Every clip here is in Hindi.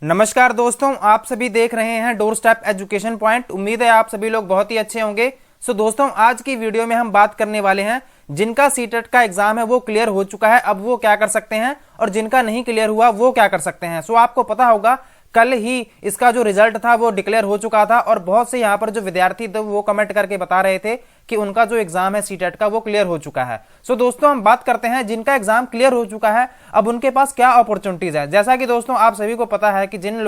नमस्कार दोस्तों, आप सभी देख रहे हैं डोर स्टेप एजुकेशन पॉइंट। उम्मीद है आप सभी लोग बहुत ही अच्छे होंगे। सो दोस्तों, आज की वीडियो में हम बात करने वाले हैं जिनका सीटेट का एग्जाम है वो क्लियर हो चुका है, अब वो क्या कर सकते हैं, और जिनका नहीं क्लियर हुआ वो क्या कर सकते हैं। सो आपको पता होगा कल ही इसका जो रिजल्ट था वो डिक्लेयर हो चुका था और बहुत से यहाँ पर जो विद्यार्थी थे वो कमेंट करके बता रहे थे कि उनका जो एग्जाम है सीटेट का वो क्लियर हो चुका है। सो दोस्तों, हम बात करते हैं जिनका एग्जाम क्लियर हो चुका है अब उनके पास क्या अपॉर्चुनिटीज है। जैसा कि दोस्तों आप सभी को पता है कि जिन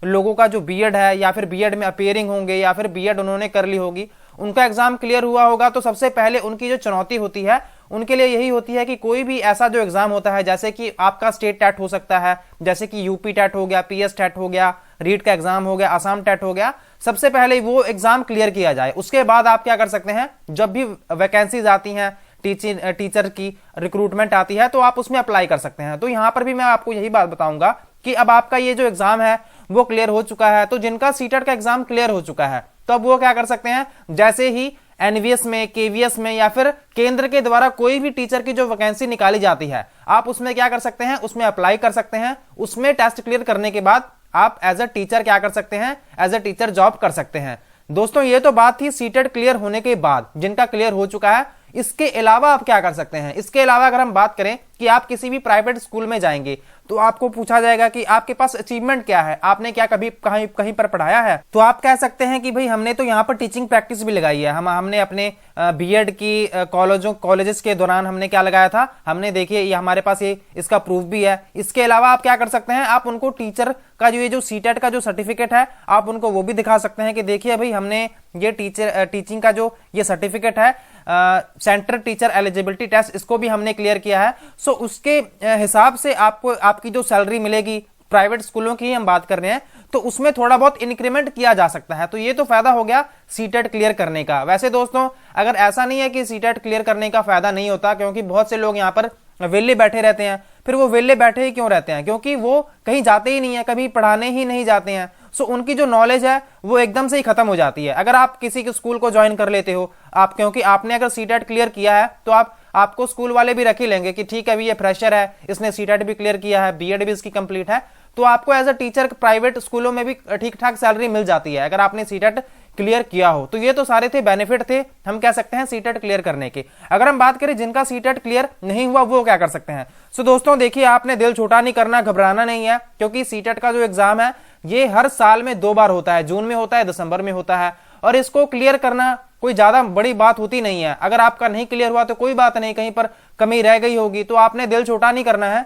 लोगों का जो बीएड है या फिर बीएड में अपेयरिंग होंगे या फिर बीएड उन्होंने कर ली होगी, उनका एग्जाम क्लियर हुआ होगा तो सबसे पहले उनकी जो चुनौती होती है उनके लिए यही होती है कि कोई भी ऐसा जो एग्जाम होता है, जैसे कि आपका स्टेट टेट हो सकता है, जैसे कि यूपी टेट हो गया, पीएस टेट हो गया, रीट का एग्जाम हो गया, असम टेट हो गया, सबसे पहले वो एग्जाम क्लियर किया जाए। उसके बाद आप क्या कर सकते हैं, जब भी वैकेंसीज आती हैं टीचर की रिक्रूटमेंट आती है तो आप उसमें अप्लाई कर सकते हैं। तो यहां पर भी मैं आपको यही बात बताऊंगा कि अब आपका ये जो एग्जाम है वो क्लियर हो चुका है, तो जिनका सीटेट का एग्जाम क्लियर हो चुका है तो अब वो क्या कर सकते हैं, जैसे ही एनवीएस में, केवीएस में या फिर केंद्र के द्वारा कोई भी टीचर की जो वैकेंसी निकाली जाती है, आप उसमें क्या कर सकते हैं, उसमें अप्लाई कर सकते हैं। उसमें टेस्ट क्लियर करने के बाद आप एज अ टीचर क्या कर सकते हैं, एज अ टीचर जॉब कर सकते हैं। दोस्तों, ये तो बात थी सीटेट क्लियर होने के बाद, जिनका क्लियर हो चुका है। इसके अलावा आप क्या कर सकते हैं, इसके अलावा अगर हम बात करें कि आप किसी भी प्राइवेट स्कूल में जाएंगे तो आपको पूछा जाएगा कि आपके पास अचीवमेंट क्या है, आपने क्या कभी कहीं पर पढ़ाया है, तो आप कह सकते हैं कि भाई हमने तो यहाँ पर टीचिंग प्रैक्टिस भी लगाई है। हमने अपने बीएड की कॉलेजेस के दौरान हमने क्या लगाया था, हमने देखिए ये हमारे पास ये इसका प्रूफ भी है। इसके अलावा आप क्या कर सकते हैं, आप उनको टीचर का जो सीटेट का जो सर्टिफिकेट है आप उनको वो भी दिखा सकते हैं कि देखिए भाई हमने ये टीचिंग का जो ये सर्टिफिकेट है, सेंटर टीचर एलिजिबिलिटी टेस्ट, इसको भी हमने क्लियर किया है। सो उसके हिसाब से आपको आपकी जो सैलरी मिलेगी, प्राइवेट स्कूलों की हम बात कर रहे हैं, तो उसमें थोड़ा बहुत इंक्रीमेंट किया जा सकता है। तो ये तो फायदा हो गया सीटेट क्लियर करने का। वैसे दोस्तों, अगर ऐसा नहीं है कि सीटेट क्लियर करने का फायदा नहीं होता, क्योंकि बहुत से लोग यहाँ पर वेले बैठे रहते हैं। फिर वो वेले बैठे ही क्यों रहते हैं, क्योंकि वो कहीं जाते ही नहीं है, कभी पढ़ाने ही नहीं जाते हैं। सो उनकी जो नॉलेज है वो एकदम से ही खत्म हो जाती है। अगर आप किसी के स्कूल को ज्वाइन कर लेते हो, आप क्योंकि आपने अगर सीटेट क्लियर किया है तो आपको स्कूल वाले भी रख ही लेंगे कि ठीक है अभी ये फ्रेशर है, इसने सीटेट भी क्लियर किया है, बीएड भी इसकी कंप्लीट है, तो आपको एज अ टीचर प्राइवेट स्कूलों में भी ठीक ठाक सैलरी मिल जाती है अगर आपने सीटेट क्लियर किया हो। तो ये तो सारे थे बेनिफिट थे, हम कह सकते हैं सीटेट क्लियर करने के। अगर हम बात करें जिनका सीटेट क्लियर नहीं हुआ वो क्या कर सकते हैं। सो दोस्तों देखिए, आपने दिल छोटा नहीं करना, घबराना नहीं है, क्योंकि सीटेट का जो एग्जाम है ये हर साल में 2 बार होता है, जून में होता है, दिसंबर में होता है, और इसको क्लियर करना कोई ज्यादा बड़ी बात होती नहीं है। अगर आपका नहीं क्लियर हुआ तो कोई बात नहीं, कहीं पर कमी रह गई होगी तो आपने दिल छोटा नहीं करना है,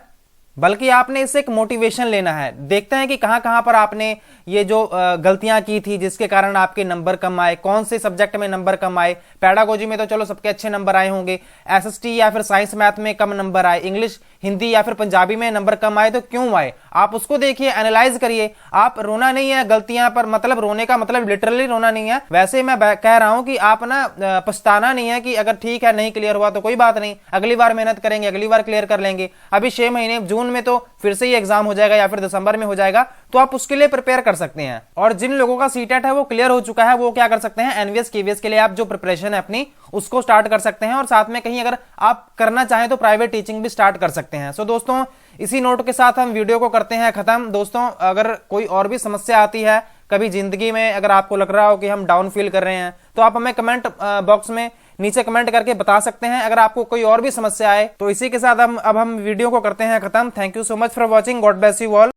बल्कि आपने इससे एक मोटिवेशन लेना है। देखते हैं कि कहां कहां पर आपने ये जो गलतियां की थी जिसके कारण आपके नंबर कम आए, कौन से सब्जेक्ट में नंबर कम आए। पेडागोजी में तो चलो सबके अच्छे नंबर आए होंगे, एसएसटी या फिर साइंस मैथ में कम नंबर आए, इंग्लिश हिंदी या फिर पंजाबी में नंबर कम आए, तो क्यों आए आप उसको देखिए, एनालाइज करिए। आप रोना नहीं है गलतियां पर, मतलब रोने का मतलब लिटरली रोना नहीं है। वैसे मैं कह रहा हूं कि आप ना पछताना नहीं है कि अगर ठीक है नहीं क्लियर हुआ तो कोई बात नहीं, अगली बार मेहनत करेंगे, अगली बार क्लियर कर लेंगे। अभी 6 महीने, जून में तो फिर से ही एग्जाम हो जाएगा या फिर दिसंबर में हो जाएगा, तो आप उसके लिए प्रिपेयर कर सकते हैं। और जिन लोगों का सीटेट है वो क्लियर हो चुका है वो क्या कर सकते हैं, एनवीएस केवीएस के लिए आप जो प्रिपरेशन है अपनी उसको स्टार्ट कर सकते हैं, और साथ में कहीं अगर आप करना चाहें तो प्राइवेट टीचिंग भी स्टार्ट कर सकते हैं। सो दोस्तों, इसी नोट के साथ हम वीडियो को करते हैं खत्म। दोस्तों, अगर कोई और भी समस्या आती है कभी जिंदगी में, अगर आपको लग रहा हो कि हम डाउन फील कर रहे हैं, तो आप हमें कमेंट बॉक्स में नीचे कमेंट करके बता सकते हैं अगर आपको कोई और भी समस्या आए। तो इसी के साथ हम वीडियो को करते हैं खत्म। Thank you so much for watching, God bless you all.